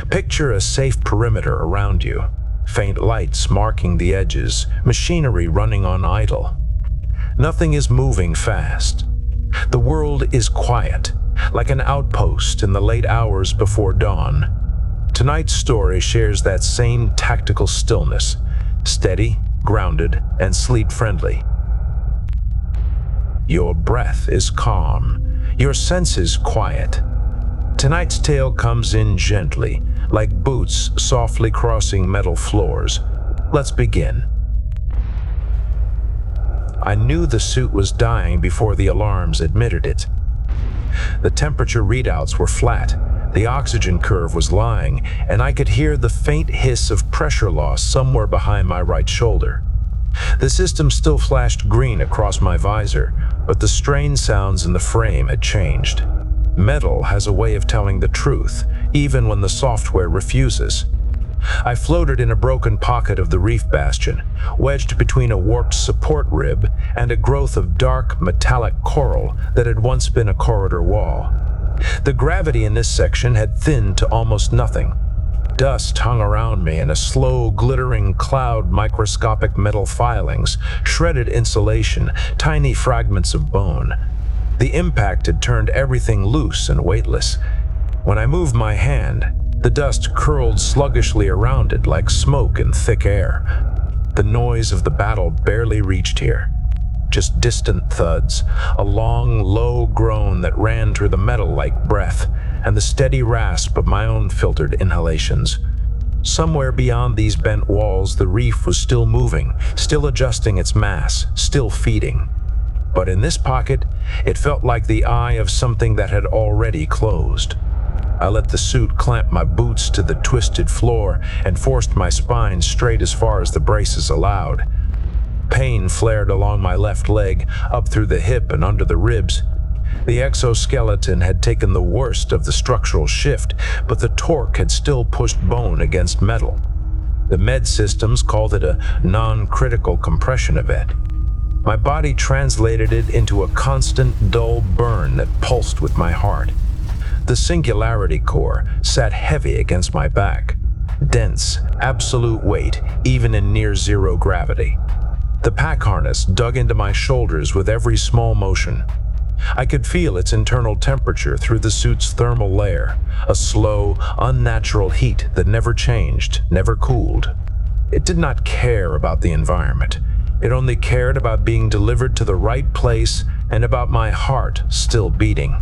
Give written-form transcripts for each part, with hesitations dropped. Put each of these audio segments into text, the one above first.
Picture a safe perimeter around you. Faint lights marking the edges, machinery running on idle. Nothing is moving fast. The world is quiet, like an outpost in the late hours before dawn. Tonight's story shares that same tactical stillness, steady, grounded, and sleep-friendly. Your breath is calm, your senses quiet. Tonight's tale comes in gently, like boots softly crossing metal floors. Let's begin. I knew the suit was dying before the alarms admitted it. The temperature readouts were flat, the oxygen curve was lying, and I could hear the faint hiss of pressure loss somewhere behind my right shoulder. The system still flashed green across my visor, but the strain sounds in the frame had changed. Metal has a way of telling the truth, even when the software refuses. I floated in a broken pocket of the reef bastion, wedged between a warped support rib and a growth of dark, metallic coral that had once been a corridor wall. The gravity in this section had thinned to almost nothing. Dust hung around me in a slow, glittering cloud, microscopic metal filings, shredded insulation, tiny fragments of bone. The impact had turned everything loose and weightless. When I moved my hand, the dust curled sluggishly around it like smoke in thick air. The noise of the battle barely reached here. Just distant thuds, a long, low groan that ran through the metal like breath, and the steady rasp of my own filtered inhalations. Somewhere beyond these bent walls, the reef was still moving, still adjusting its mass, still feeding. But in this pocket, it felt like the eye of something that had already closed. I let the suit clamp my boots to the twisted floor and forced my spine straight as far as the braces allowed. Pain flared along my left leg, up through the hip and under the ribs. The exoskeleton had taken the worst of the structural shift, but the torque had still pushed bone against metal. The med systems called it a non-critical compression event. My body translated it into a constant, dull burn that pulsed with my heart. The singularity core sat heavy against my back. Dense, absolute weight, even in near-zero gravity. The pack harness dug into my shoulders with every small motion. I could feel its internal temperature through the suit's thermal layer, a slow, unnatural heat that never changed, never cooled. It did not care about the environment. It only cared about being delivered to the right place and about my heart still beating.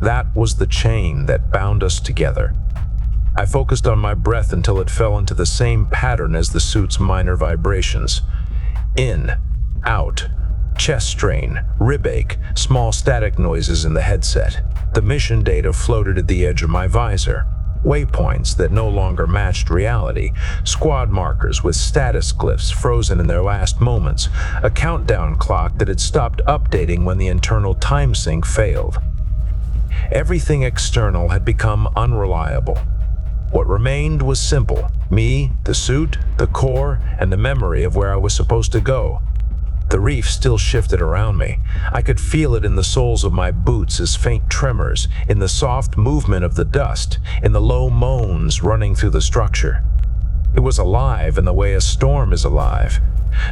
That was the chain that bound us together. I focused on my breath until it fell into the same pattern as the suit's minor vibrations. In, out, chest strain, rib ache, small static noises in the headset. The mission data floated at the edge of my visor. Waypoints that no longer matched reality, squad markers with status glyphs frozen in their last moments, a countdown clock that had stopped updating when the internal time sync failed. Everything external had become unreliable. What remained was simple: me, the suit, the core, and the memory of where I was supposed to go. The reef still shifted around me. I could feel it in the soles of my boots as faint tremors, in the soft movement of the dust, in the low moans running through the structure. It was alive in the way a storm is alive.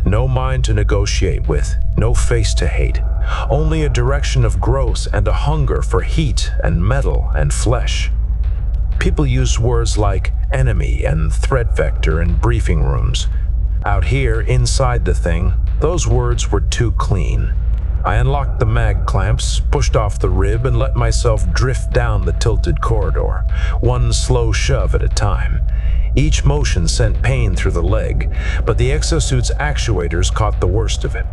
No mind to negotiate with, no face to hate, only a direction of growth and a hunger for heat and metal and flesh. People used words like enemy and threat vector in briefing rooms. Out here, inside the thing, those words were too clean. I unlocked the mag clamps, pushed off the rib, and let myself drift down the tilted corridor, one slow shove at a time. Each motion sent pain through the leg, but the exosuit's actuators caught the worst of it.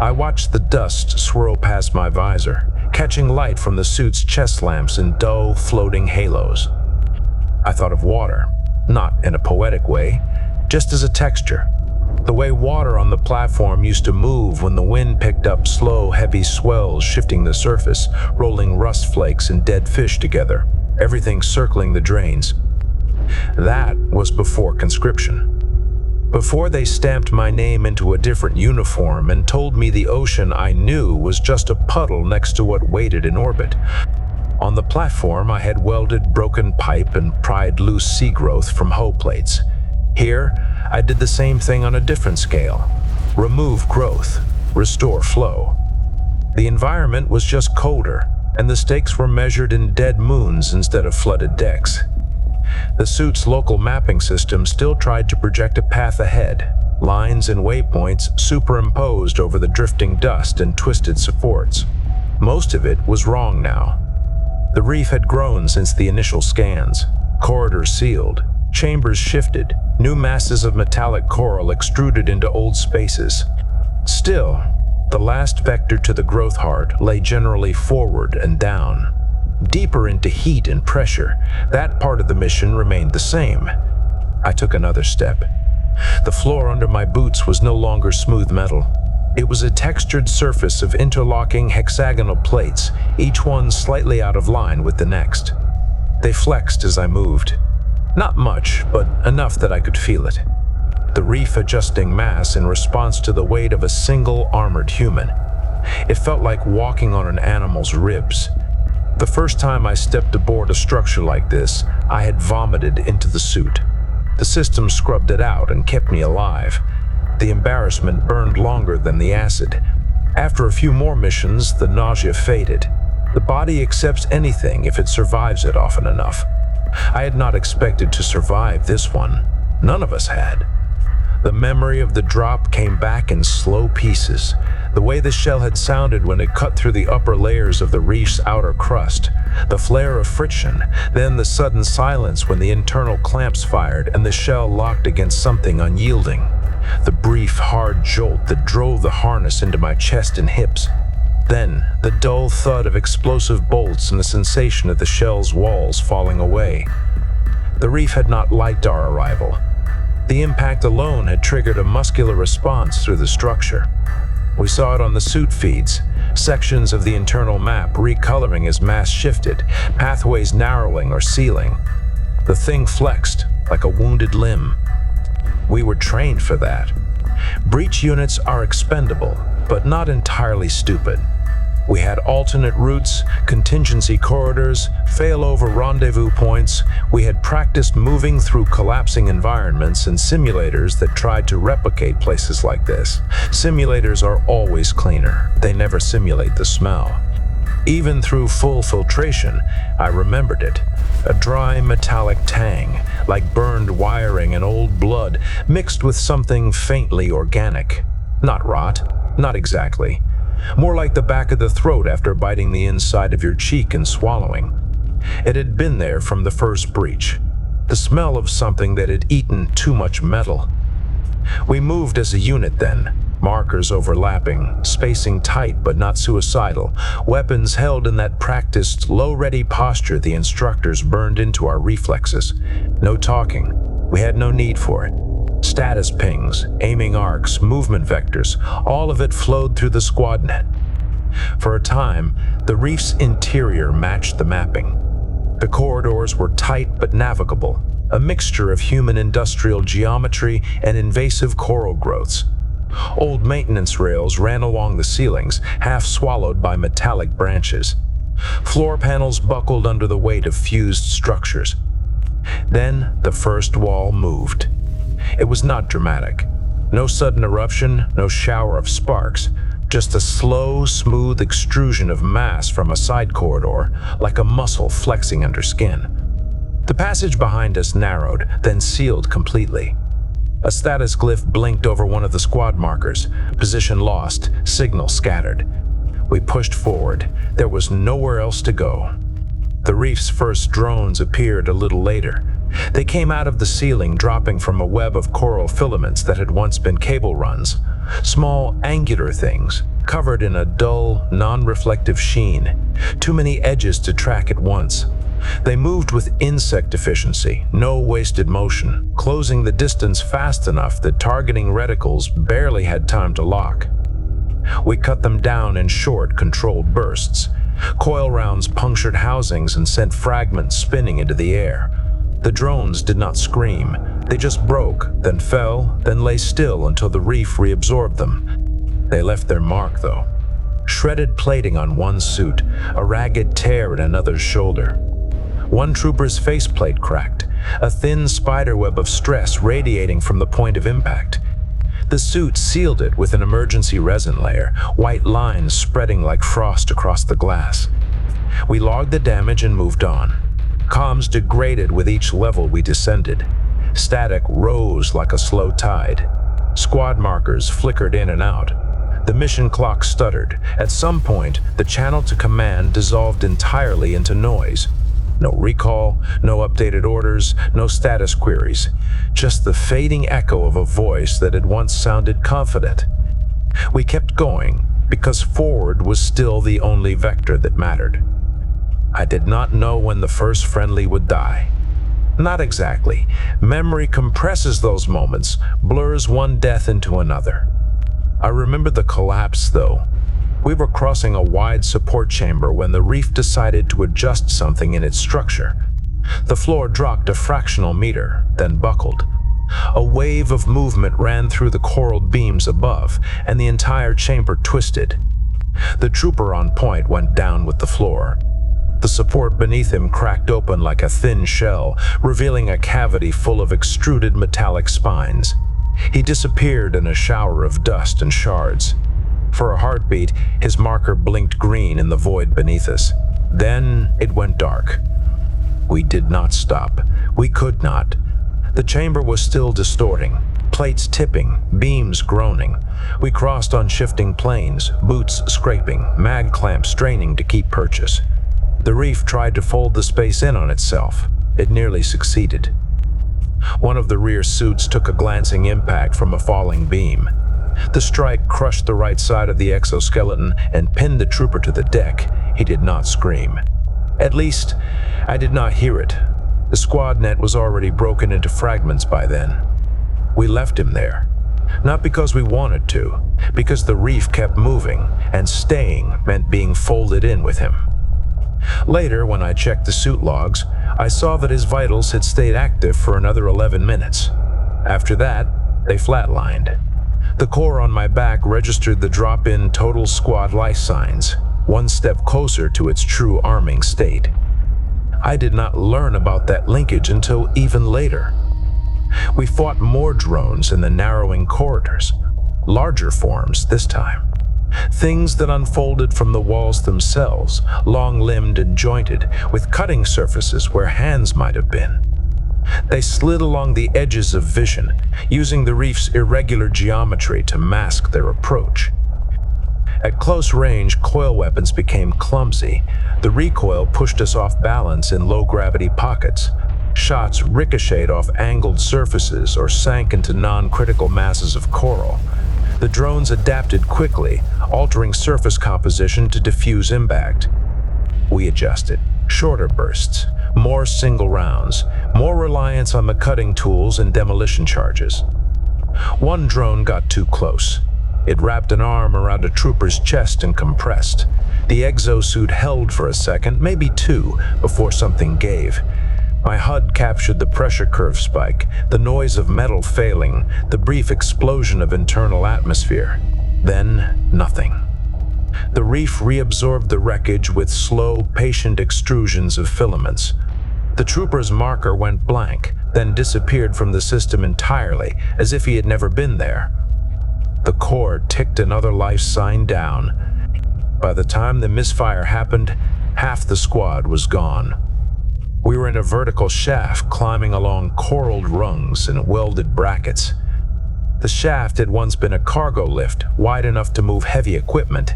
I watched the dust swirl past my visor, catching light from the suit's chest lamps in dull, floating halos. I thought of water, not in a poetic way, just as a texture. The way water on the platform used to move when the wind picked up slow, heavy swells shifting the surface, rolling rust flakes and dead fish together, everything circling the drains. That was before conscription. Before they stamped my name into a different uniform and told me the ocean I knew was just a puddle next to what waited in orbit. On the platform, I had welded broken pipe and pried loose sea growth from hull plates. Here, I did the same thing on a different scale. Remove growth, restore flow. The environment was just colder, and the stakes were measured in dead moons instead of flooded decks. The suit's local mapping system still tried to project a path ahead, lines and waypoints superimposed over the drifting dust and twisted supports. Most of it was wrong now. The reef had grown since the initial scans. Corridors sealed, chambers shifted, new masses of metallic coral extruded into old spaces. Still, the last vector to the growth heart lay generally forward and down. Deeper into heat and pressure, that part of the mission remained the same. I took another step. The floor under my boots was no longer smooth metal. It was a textured surface of interlocking hexagonal plates, each one slightly out of line with the next. They flexed as I moved. Not much, but enough that I could feel it. The reef adjusting mass in response to the weight of a single armored human. It felt like walking on an animal's ribs. The first time I stepped aboard a structure like this, I had vomited into the suit. The system scrubbed it out and kept me alive. The embarrassment burned longer than the acid. After a few more missions, the nausea faded. The body accepts anything if it survives it often enough. I had not expected to survive this one. None of us had. The memory of the drop came back in slow pieces. The way the shell had sounded when it cut through the upper layers of the reef's outer crust. The flare of friction, then the sudden silence when the internal clamps fired and the shell locked against something unyielding. The brief, hard jolt that drove the harness into my chest and hips. Then, the dull thud of explosive bolts and the sensation of the shell's walls falling away. The reef had not liked our arrival. The impact alone had triggered a muscular response through the structure. We saw it on the suit feeds, sections of the internal map recoloring as mass shifted, pathways narrowing or sealing. The thing flexed like a wounded limb. We were trained for that. Breach units are expendable, but not entirely stupid. We had alternate routes, contingency corridors, failover rendezvous points. We had practiced moving through collapsing environments and simulators that tried to replicate places like this. Simulators are always cleaner. They never simulate the smell. Even through full filtration, I remembered it. A dry metallic tang, like burned wiring and old blood, mixed with something faintly organic. Not rot, not exactly. More like the back of the throat after biting the inside of your cheek and swallowing. It had been there from the first breach. The smell of something that had eaten too much metal. We moved as a unit then. Markers overlapping, spacing tight but not suicidal, weapons held in that practiced, low-ready posture the instructors burned into our reflexes. No talking. We had no need for it. Status pings, aiming arcs, movement vectors, all of it flowed through the squad net. For a time, the reef's interior matched the mapping. The corridors were tight but navigable, a mixture of human industrial geometry and invasive coral growths. Old maintenance rails ran along the ceilings, half swallowed by metallic branches. Floor panels buckled under the weight of fused structures. Then the first wall moved. It was not dramatic. No sudden eruption, no shower of sparks, just a slow, smooth extrusion of mass from a side corridor, like a muscle flexing under skin. The passage behind us narrowed, then sealed completely. A status glyph blinked over one of the squad markers. Position lost, signal scattered. We pushed forward. There was nowhere else to go. The reef's first drones appeared a little later. They came out of the ceiling, dropping from a web of coral filaments that had once been cable runs. Small, angular things, covered in a dull, non-reflective sheen. Too many edges to track at once. They moved with insect efficiency, no wasted motion, closing the distance fast enough that targeting reticles barely had time to lock. We cut them down in short, controlled bursts. Coil rounds punctured housings and sent fragments spinning into the air. The drones did not scream. They just broke, then fell, then lay still until the reef reabsorbed them. They left their mark, though. shredded plating on one suit, a ragged tear in another's shoulder. One trooper's faceplate cracked, a thin spiderweb of stress radiating from the point of impact. The suit sealed it with an emergency resin layer, white lines spreading like frost across the glass. We logged the damage and moved on. Comms degraded with each level we descended. Static rose like a slow tide. Squad markers flickered in and out. The mission clock stuttered. At some point, the channel to command dissolved entirely into noise. No recall, no updated orders, no status queries. Just the fading echo of a voice that had once sounded confident. We kept going because forward was still the only vector that mattered. I did not know when the first friendly would die. Not exactly. Memory compresses those moments, blurs one death into another. I remember the collapse, though. We were crossing a wide support chamber when the reef decided to adjust something in its structure. The floor dropped a fractional meter, then buckled. A wave of movement ran through the coraled beams above, and the entire chamber twisted. The trooper on point went down with the floor. The support beneath him cracked open like a thin shell, revealing a cavity full of extruded metallic spines. He disappeared in a shower of dust and shards. For a heartbeat, his marker blinked green in the void beneath us. Then it went dark. We did not stop. We could not. The chamber was still distorting, plates tipping, beams groaning. We crossed on shifting planes, boots scraping, mag clamps straining to keep purchase. The reef tried to fold the space in on itself. It nearly succeeded. One of the rear suits took a glancing impact from a falling beam. The strike crushed the right side of the exoskeleton and pinned the trooper to the deck. He did not scream. At least, I did not hear it. The squad net was already broken into fragments by then. We left him there. Not because we wanted to, because the reef kept moving, and staying meant being folded in with him. Later, when I checked the suit logs, I saw that his vitals had stayed active for another 11 minutes. After that, they flatlined. The core on my back registered the drop-in total squad life signs, one step closer to its true arming state. I did not learn about that linkage until even later. We fought more drones in the narrowing corridors, larger forms this time. Things that unfolded from the walls themselves, long-limbed and jointed, with cutting surfaces where hands might have been. They slid along the edges of vision, using the reef's irregular geometry to mask their approach. At close range, coil weapons became clumsy. The recoil pushed us off balance in low-gravity pockets. Shots ricocheted off angled surfaces or sank into non-critical masses of coral. The drones adapted quickly, altering surface composition to diffuse impact. We adjusted. Shorter bursts, more single rounds, more reliance on the cutting tools and demolition charges. One drone got too close. It wrapped an arm around a trooper's chest and compressed. The exosuit held for a second, maybe two, before something gave. My HUD captured the pressure curve spike, the noise of metal failing, the brief explosion of internal atmosphere. Then, nothing. The reef reabsorbed the wreckage with slow, patient extrusions of filaments. The trooper's marker went blank, then disappeared from the system entirely, as if he had never been there. The core ticked another life sign down. By the time the misfire happened, half the squad was gone. We were in a vertical shaft climbing along coraled rungs and welded brackets. The shaft had once been a cargo lift, wide enough to move heavy equipment.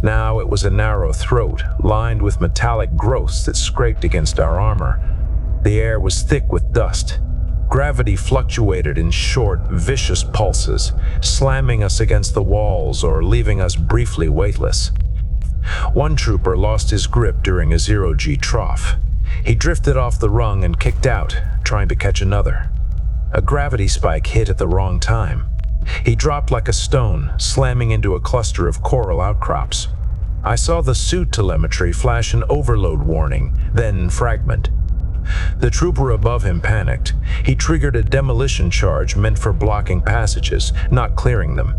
Now it was a narrow throat, lined with metallic growths that scraped against our armor. The air was thick with dust. Gravity fluctuated in short, vicious pulses, slamming us against the walls or leaving us briefly weightless. One trooper lost his grip during a zero-G trough. He drifted off the rung and kicked out, trying to catch another. A gravity spike hit at the wrong time. He dropped like a stone, slamming into a cluster of coral outcrops. I saw the suit telemetry flash an overload warning, then fragment. The trooper above him panicked. He triggered a demolition charge meant for blocking passages, not clearing them.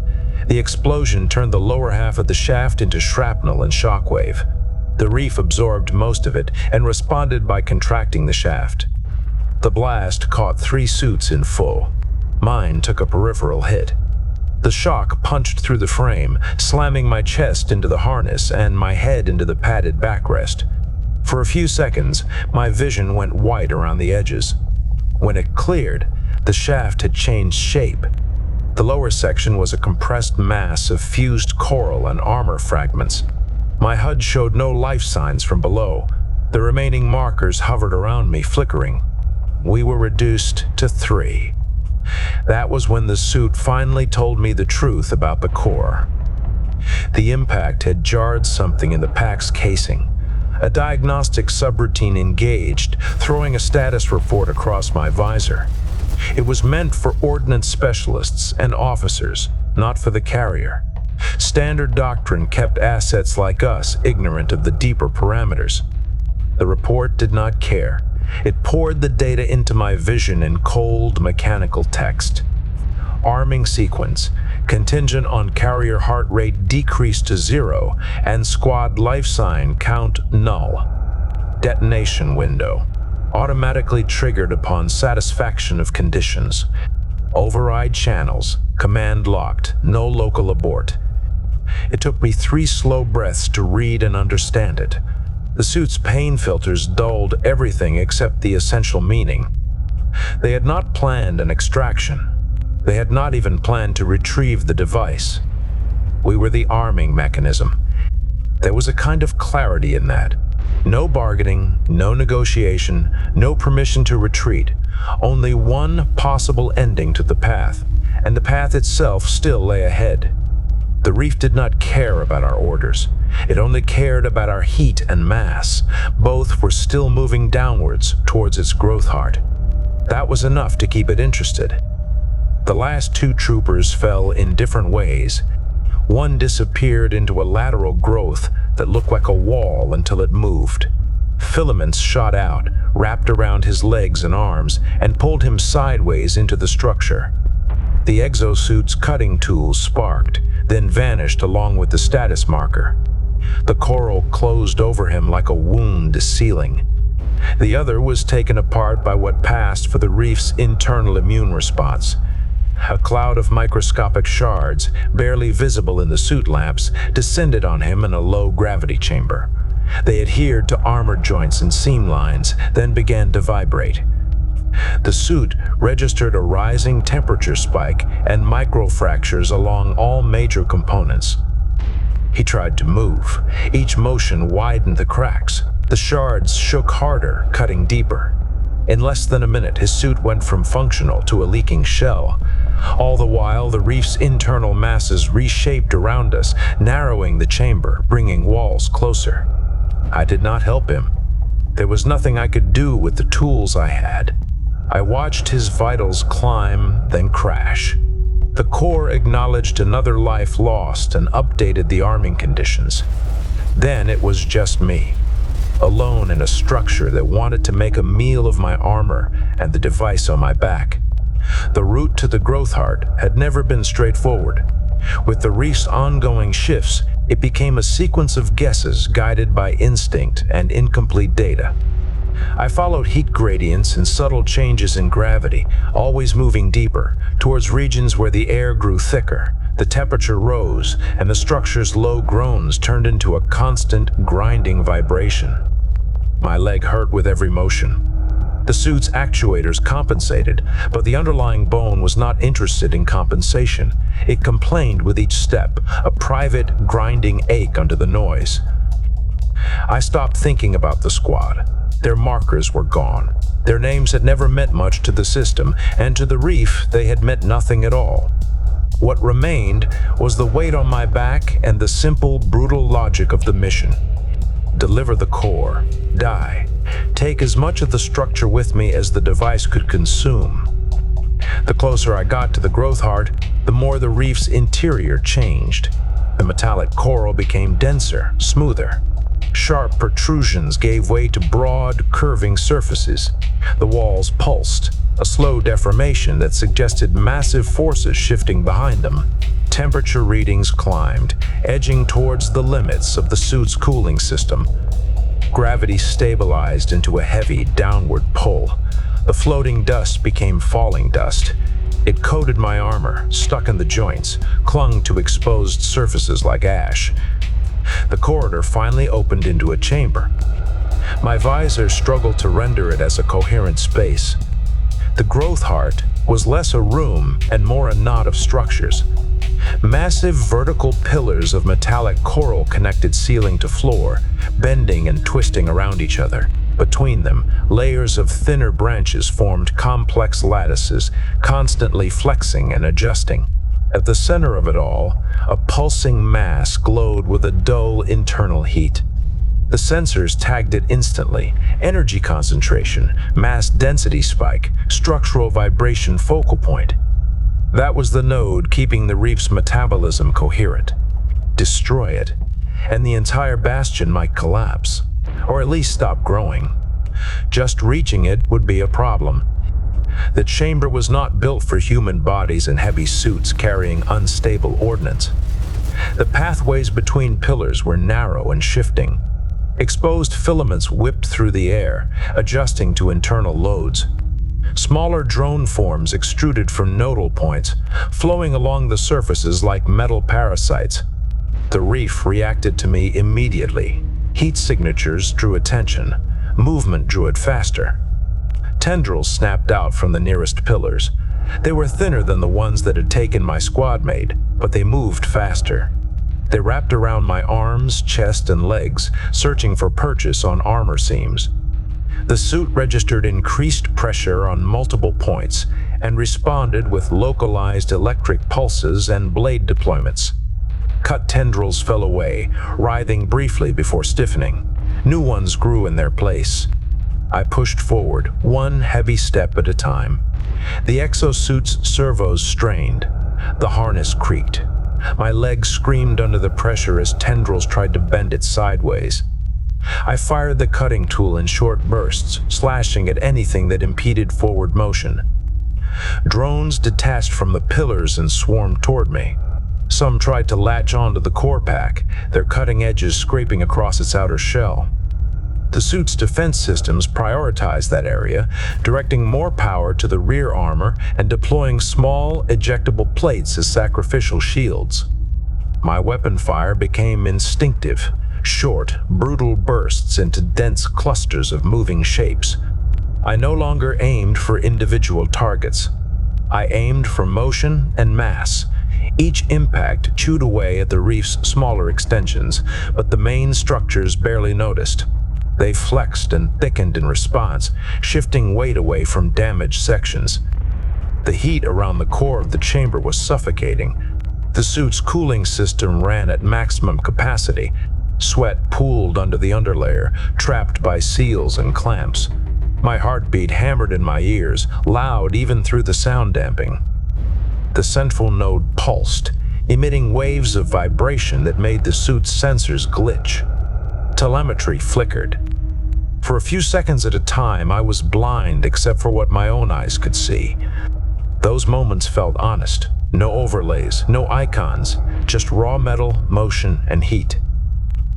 The explosion turned the lower half of the shaft into shrapnel and shockwave. The reef absorbed most of it and responded by contracting the shaft. The blast caught 3 suits in full. Mine took a peripheral hit. The shock punched through the frame, slamming my chest into the harness and my head into the padded backrest. For a few seconds, my vision went white around the edges. When it cleared, the shaft had changed shape. The lower section was a compressed mass of fused coral and armor fragments. My HUD showed no life signs from below. The remaining markers hovered around me, flickering. We were reduced to 3. That was when the suit finally told me the truth about the core. The impact had jarred something in the pack's casing. A diagnostic subroutine engaged, throwing a status report across my visor. It was meant for ordnance specialists and officers, not for the carrier. Standard doctrine kept assets like us ignorant of the deeper parameters. The report did not care. It poured the data into my vision in cold, mechanical text. Arming sequence, contingent on carrier heart rate decreased to 0, and squad life sign count null. Detonation window, automatically triggered upon satisfaction of conditions. Override channels, command locked, no local abort. It took me 3 slow breaths to read and understand it. The suit's pain filters dulled everything except the essential meaning. They had not planned an extraction. They had not even planned to retrieve the device. We were the arming mechanism. There was a kind of clarity in that. No bargaining, no negotiation, no permission to retreat. Only one possible ending to the path, and the path itself still lay ahead. The reef did not care about our orders. It only cared about our heat and mass. Both were still moving downwards towards its growth heart. That was enough to keep it interested. The last 2 troopers fell in different ways. One disappeared into a lateral growth that looked like a wall until it moved. Filaments shot out, wrapped around his legs and arms, and pulled him sideways into the structure. The exosuit's cutting tools sparked, then vanished along with the status marker. The coral closed over him like a wound sealing. The other was taken apart by what passed for the reef's internal immune response. A cloud of microscopic shards, barely visible in the suit lamps, descended on him in a low-gravity chamber. They adhered to armor joints and seam lines, then began to vibrate. The suit registered a rising temperature spike and microfractures along all major components. He tried to move. Each motion widened the cracks. The shards shook harder, cutting deeper. In less than a minute, his suit went from functional to a leaking shell. All the while, the reef's internal masses reshaped around us, narrowing the chamber, bringing walls closer. I did not help him. There was nothing I could do with the tools I had. I watched his vitals climb, then crash. The core acknowledged another life lost and updated the arming conditions. Then it was just me, alone in a structure that wanted to make a meal of my armor and the device on my back. The route to the growth heart had never been straightforward. With the reef's ongoing shifts, it became a sequence of guesses guided by instinct and incomplete data. I followed heat gradients and subtle changes in gravity, always moving deeper, towards regions where the air grew thicker, the temperature rose, and the structure's low groans turned into a constant, grinding vibration. My leg hurt with every motion. The suit's actuators compensated, but the underlying bone was not interested in compensation. It complained with each step, a private, grinding ache under the noise. I stopped thinking about the squad. Their markers were gone. Their names had never meant much to the system, and to the reef they had meant nothing at all. What remained was the weight on my back and the simple, brutal logic of the mission. Deliver the core. Die. Take as much of the structure with me as the device could consume. The closer I got to the growth heart, the more the reef's interior changed. The metallic coral became denser, smoother. Sharp protrusions gave way to broad, curving surfaces. The walls pulsed, a slow deformation that suggested massive forces shifting behind them. Temperature readings climbed, edging towards the limits of the suit's cooling system. Gravity stabilized into a heavy, downward pull. The floating dust became falling dust. It coated my armor, stuck in the joints, clung to exposed surfaces like ash. The corridor finally opened into a chamber. My visor struggled to render it as a coherent space. The growth heart was less a room and more a knot of structures. Massive vertical pillars of metallic coral connected ceiling to floor, bending and twisting around each other. Between them, layers of thinner branches formed complex lattices, constantly flexing and adjusting. At the center of it all, a pulsing mass glowed with a dull internal heat. The sensors tagged it instantly: energy concentration, mass density spike, structural vibration focal point. That was the node keeping the reef's metabolism coherent. Destroy it, and the entire bastion might collapse, or at least stop growing. Just reaching it would be a problem. The chamber was not built for human bodies in heavy suits carrying unstable ordnance. The pathways between pillars were narrow and shifting. Exposed filaments whipped through the air, adjusting to internal loads. Smaller drone forms extruded from nodal points, flowing along the surfaces like metal parasites. The reef reacted to me immediately. Heat signatures drew attention. Movement drew it faster. Tendrils snapped out from the nearest pillars. They were thinner than the ones that had taken my squad mate, but they moved faster. They wrapped around my arms, chest, and legs, searching for purchase on armor seams. The suit registered increased pressure on multiple points and responded with localized electric pulses and blade deployments. Cut tendrils fell away, writhing briefly before stiffening. New ones grew in their place. I pushed forward, one heavy step at a time. The exosuit's servos strained. The harness creaked. My legs screamed under the pressure as tendrils tried to bend it sideways. I fired the cutting tool in short bursts, slashing at anything that impeded forward motion. Drones detached from the pillars and swarmed toward me. Some tried to latch onto the core pack, their cutting edges scraping across its outer shell. The suit's defense systems prioritized that area, directing more power to the rear armor and deploying small, ejectable plates as sacrificial shields. My weapon fire became instinctive, short, brutal bursts into dense clusters of moving shapes. I no longer aimed for individual targets. I aimed for motion and mass. Each impact chewed away at the reef's smaller extensions, but the main structures barely noticed. They flexed and thickened in response, shifting weight away from damaged sections. The heat around the core of the chamber was suffocating. The suit's cooling system ran at maximum capacity. Sweat pooled under the underlayer, trapped by seals and clamps. My heartbeat hammered in my ears, loud even through the sound damping. The central node pulsed, emitting waves of vibration that made the suit's sensors glitch. Telemetry flickered. For a few seconds at a time, I was blind except for what my own eyes could see. Those moments felt honest. No overlays, no icons, just raw metal, motion, and heat.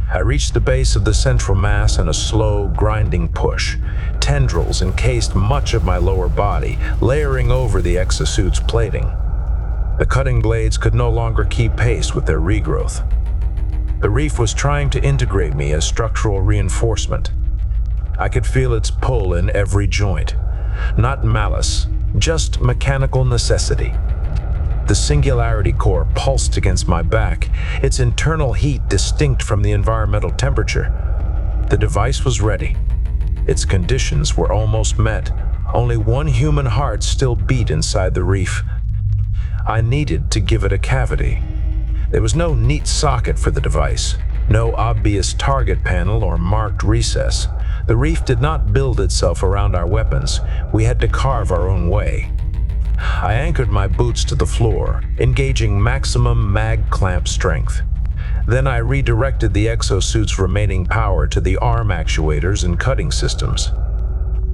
I reached the base of the central mass in a slow, grinding push. Tendrils encased much of my lower body, layering over the exosuit's plating. The cutting blades could no longer keep pace with their regrowth. The reef was trying to integrate me as structural reinforcement. I could feel its pull in every joint. Not malice, just mechanical necessity. The singularity core pulsed against my back, its internal heat distinct from the environmental temperature. The device was ready. Its conditions were almost met. Only one human heart still beat inside the reef. I needed to give it a cavity. There was no neat socket for the device, no obvious target panel or marked recess. The reef did not build itself around our weapons. We had to carve our own way. I anchored my boots to the floor, engaging maximum mag clamp strength. Then I redirected the exosuit's remaining power to the arm actuators and cutting systems.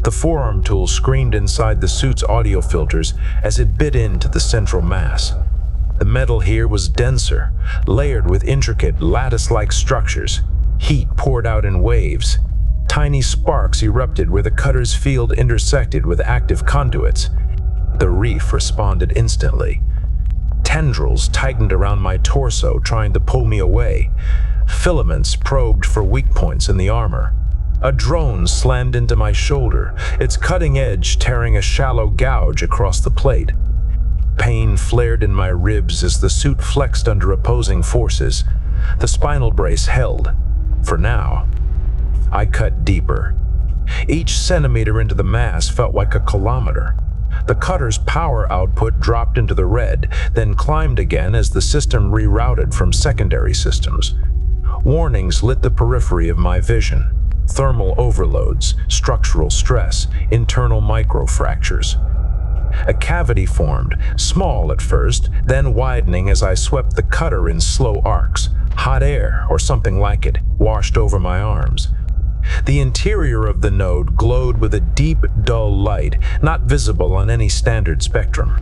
The forearm tool screamed inside the suit's audio filters as it bit into the central mass. The metal here was denser, layered with intricate lattice-like structures. Heat poured out in waves. Tiny sparks erupted where the cutter's field intersected with active conduits. The reef responded instantly. Tendrils tightened around my torso, trying to pull me away. Filaments probed for weak points in the armor. A drone slammed into my shoulder, its cutting edge tearing a shallow gouge across the plate. Pain flared in my ribs as the suit flexed under opposing forces. The spinal brace held. For now. I cut deeper. Each centimeter into the mass felt like a kilometer. The cutter's power output dropped into the red, then climbed again as the system rerouted from secondary systems. Warnings lit the periphery of my vision. Thermal overloads, structural stress, internal microfractures. A cavity formed, small at first, then widening as I swept the cutter in slow arcs. Hot air, or something like it, washed over my arms. The interior of the node glowed with a deep, dull light, not visible on any standard spectrum.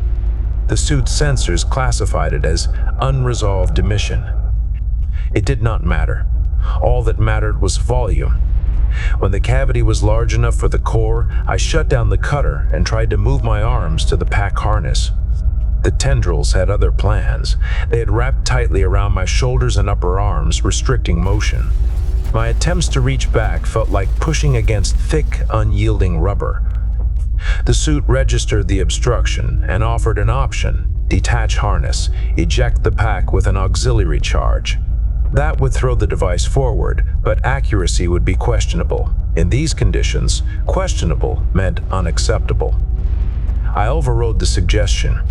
The suit's sensors classified it as unresolved emission. It did not matter. All that mattered was volume. When the cavity was large enough for the core, I shut down the cutter and tried to move my arms to the pack harness. The tendrils had other plans. They had wrapped tightly around my shoulders and upper arms, restricting motion. My attempts to reach back felt like pushing against thick, unyielding rubber. The suit registered the obstruction and offered an option: detach harness, eject the pack with an auxiliary charge. That would throw the device forward, but accuracy would be questionable. In these conditions, questionable meant unacceptable. I overrode the suggestion.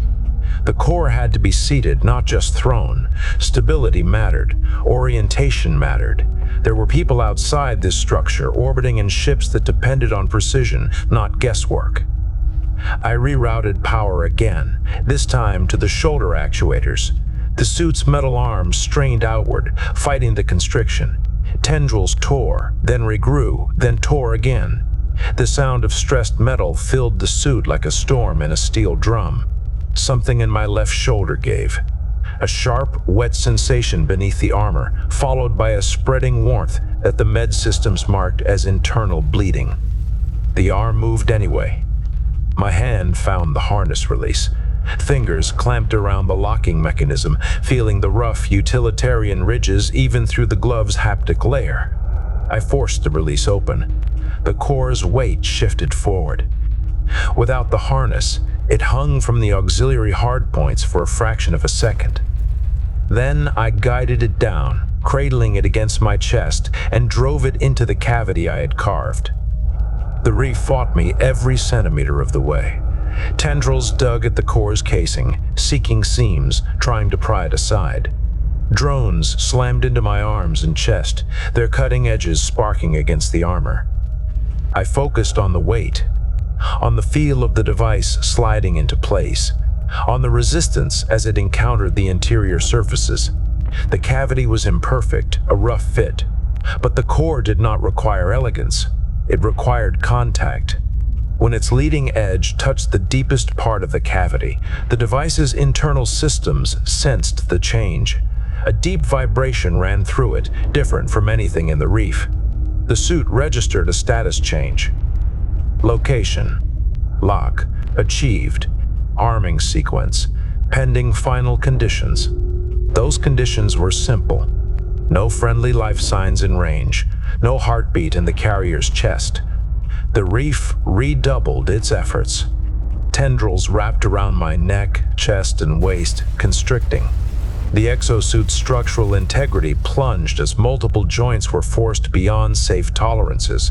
The core had to be seated, not just thrown. Stability mattered. Orientation mattered. There were people outside this structure, orbiting in ships that depended on precision, not guesswork. I rerouted power again, this time to the shoulder actuators. The suit's metal arms strained outward, fighting the constriction. Tendrils tore, then regrew, then tore again. The sound of stressed metal filled the suit like a storm in a steel drum. Something in my left shoulder gave. A sharp, wet sensation beneath the armor, followed by a spreading warmth that the med systems marked as internal bleeding. The arm moved anyway. My hand found the harness release. Fingers clamped around the locking mechanism, feeling the rough, utilitarian ridges even through the glove's haptic layer. I forced the release open. The core's weight shifted forward. Without the harness, it hung from the auxiliary hardpoints for a fraction of a second. Then I guided it down, cradling it against my chest, and drove it into the cavity I had carved. The reef fought me every centimeter of the way. Tendrils dug at the core's casing, seeking seams, trying to pry it aside. Drones slammed into my arms and chest, their cutting edges sparking against the armor. I focused on the weight, on the feel of the device sliding into place, on the resistance as it encountered the interior surfaces. The cavity was imperfect, a rough fit, but the core did not require elegance. It required contact. When its leading edge touched the deepest part of the cavity, the device's internal systems sensed the change. A deep vibration ran through it, different from anything in the reef. The suit registered a status change. Location. Lock. Achieved. Arming sequence. Pending final conditions. Those conditions were simple. No friendly life signs in range. No heartbeat in the carrier's chest. The reef redoubled its efforts. Tendrils wrapped around my neck, chest, and waist, constricting. The exosuit's structural integrity plunged as multiple joints were forced beyond safe tolerances.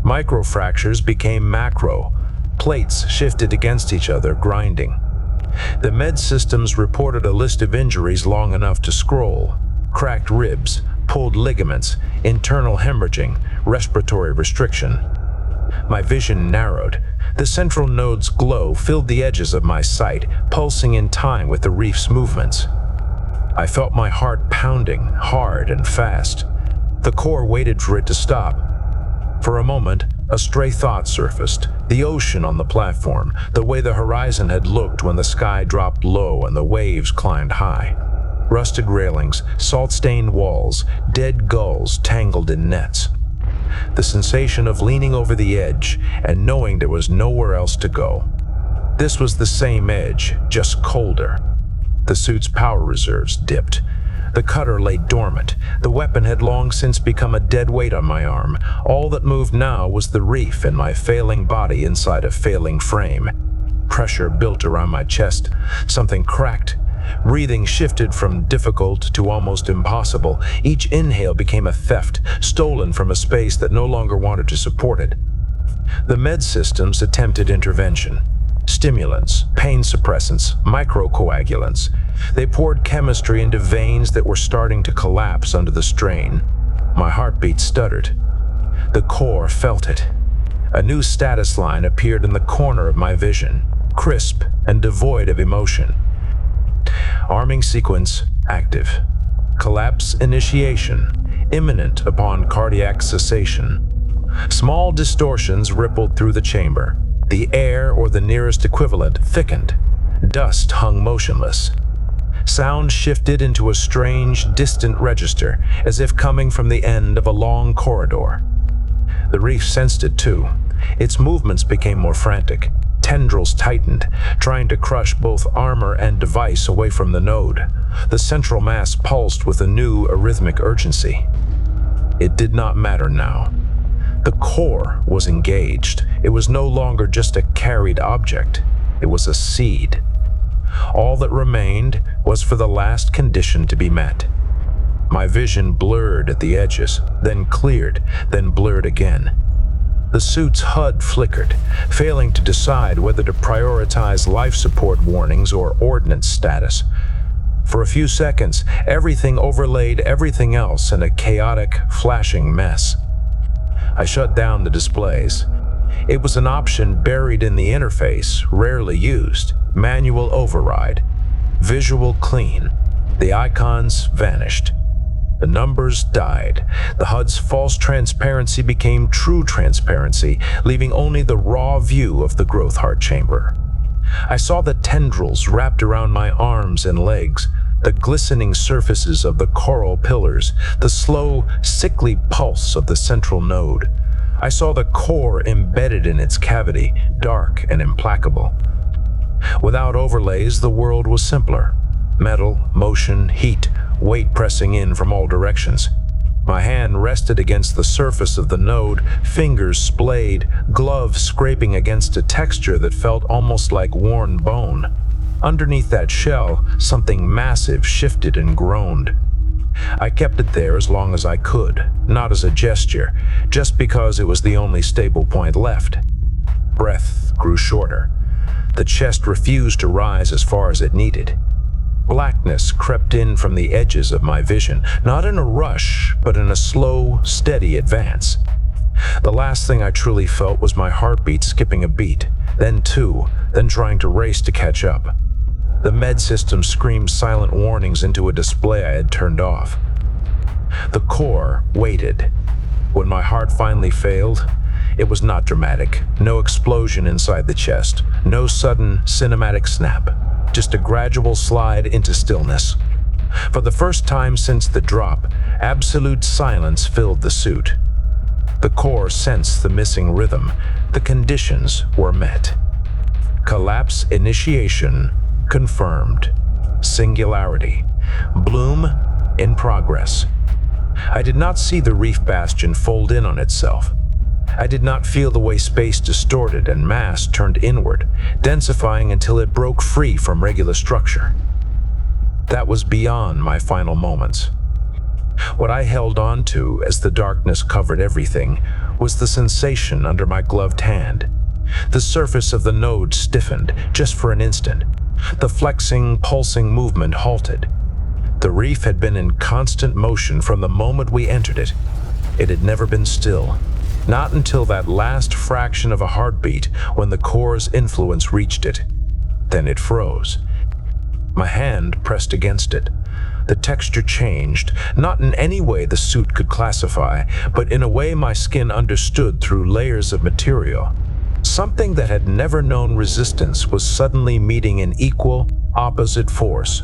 Microfractures became macro. Plates shifted against each other, grinding. The med systems reported a list of injuries long enough to scroll. Cracked ribs, pulled ligaments, internal hemorrhaging, respiratory restriction. My vision narrowed. The central node's glow filled the edges of my sight, pulsing in time with the reef's movements. I felt my heart pounding, hard and fast. The core waited for it to stop. For a moment, a stray thought surfaced. The ocean on the platform, the way the horizon had looked when the sky dropped low and the waves climbed high. Rusted railings, salt-stained walls, dead gulls tangled in nets. The sensation of leaning over the edge and knowing there was nowhere else to go. This was the same edge, just colder. The suit's power reserves dipped. The cutter lay dormant. The weapon had long since become a dead weight on my arm. All that moved now was the reef and my failing body inside a failing frame. Pressure built around my chest. Something cracked. Breathing shifted from difficult to almost impossible. Each inhale became a theft, stolen from a space that no longer wanted to support it. The med systems attempted intervention. Stimulants, pain suppressants, microcoagulants. They poured chemistry into veins that were starting to collapse under the strain. My heartbeat stuttered. The core felt it. A new status line appeared in the corner of my vision, crisp and devoid of emotion. Arming sequence active. Collapse initiation, imminent upon cardiac cessation. Small distortions rippled through the chamber. The air, or the nearest equivalent, thickened. Dust hung motionless. Sound shifted into a strange, distant register, as if coming from the end of a long corridor. The reef sensed it too. Its movements became more frantic. Tendrils tightened, trying to crush both armor and device away from the node. The central mass pulsed with a new arrhythmic urgency. It did not matter now. The core was engaged. It was no longer just a carried object. It was a seed. All that remained was for the last condition to be met. My vision blurred at the edges, then cleared, then blurred again. The suit's HUD flickered, failing to decide whether to prioritize life support warnings or ordnance status. For a few seconds, everything overlaid everything else in a chaotic, flashing mess. I shut down the displays. It was an option buried in the interface, rarely used. Manual override. Visual clean. The icons vanished. The numbers died. The HUD's false transparency became true transparency, leaving only the raw view of the growth heart chamber. I saw the tendrils wrapped around my arms and legs, the glistening surfaces of the coral pillars, the slow, sickly pulse of the central node. I saw the core embedded in its cavity, dark and implacable. Without overlays, the world was simpler. Metal, motion, heat, weight pressing in from all directions. My hand rested against the surface of the node, fingers splayed, gloves scraping against a texture that felt almost like worn bone. Underneath that shell, something massive shifted and groaned. I kept it there as long as I could, not as a gesture, just because it was the only stable point left. Breath grew shorter. The chest refused to rise as far as it needed. Blackness crept in from the edges of my vision, not in a rush, but in a slow, steady advance. The last thing I truly felt was my heartbeat skipping a beat, then two, then trying to race to catch up. The med system screamed silent warnings into a display I had turned off. The core waited. When my heart finally failed, it was not dramatic. No explosion inside the chest. No sudden cinematic snap. Just a gradual slide into stillness. For the first time since the drop, absolute silence filled the suit. The core sensed the missing rhythm. The conditions were met. Collapse initiation confirmed. Singularity. Bloom in progress. I did not see the reef bastion fold in on itself. I did not feel the way space distorted and mass turned inward, densifying until it broke free from regular structure. That was beyond my final moments. What I held on to as the darkness covered everything was the sensation under my gloved hand. The surface of the node stiffened just for an instant. The flexing, pulsing movement halted. The reef had been in constant motion from the moment we entered it. It had never been still. Not until that last fraction of a heartbeat when the core's influence reached it. Then it froze. My hand pressed against it. The texture changed, not in any way the suit could classify, but in a way my skin understood through layers of material. Something that had never known resistance was suddenly meeting an equal, opposite force.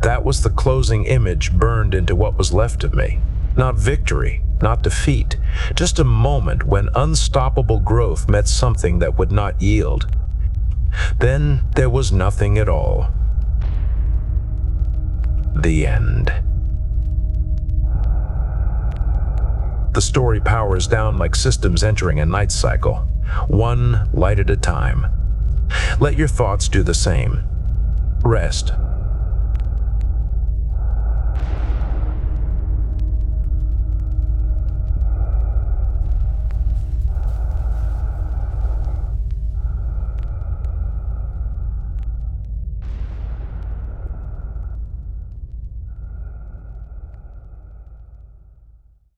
That was the closing image burned into what was left of me. Not victory, not defeat, just a moment when unstoppable growth met something that would not yield. Then there was nothing at all. The end. The story powers down like systems entering a night cycle, one light at a time. Let your thoughts do the same. Rest,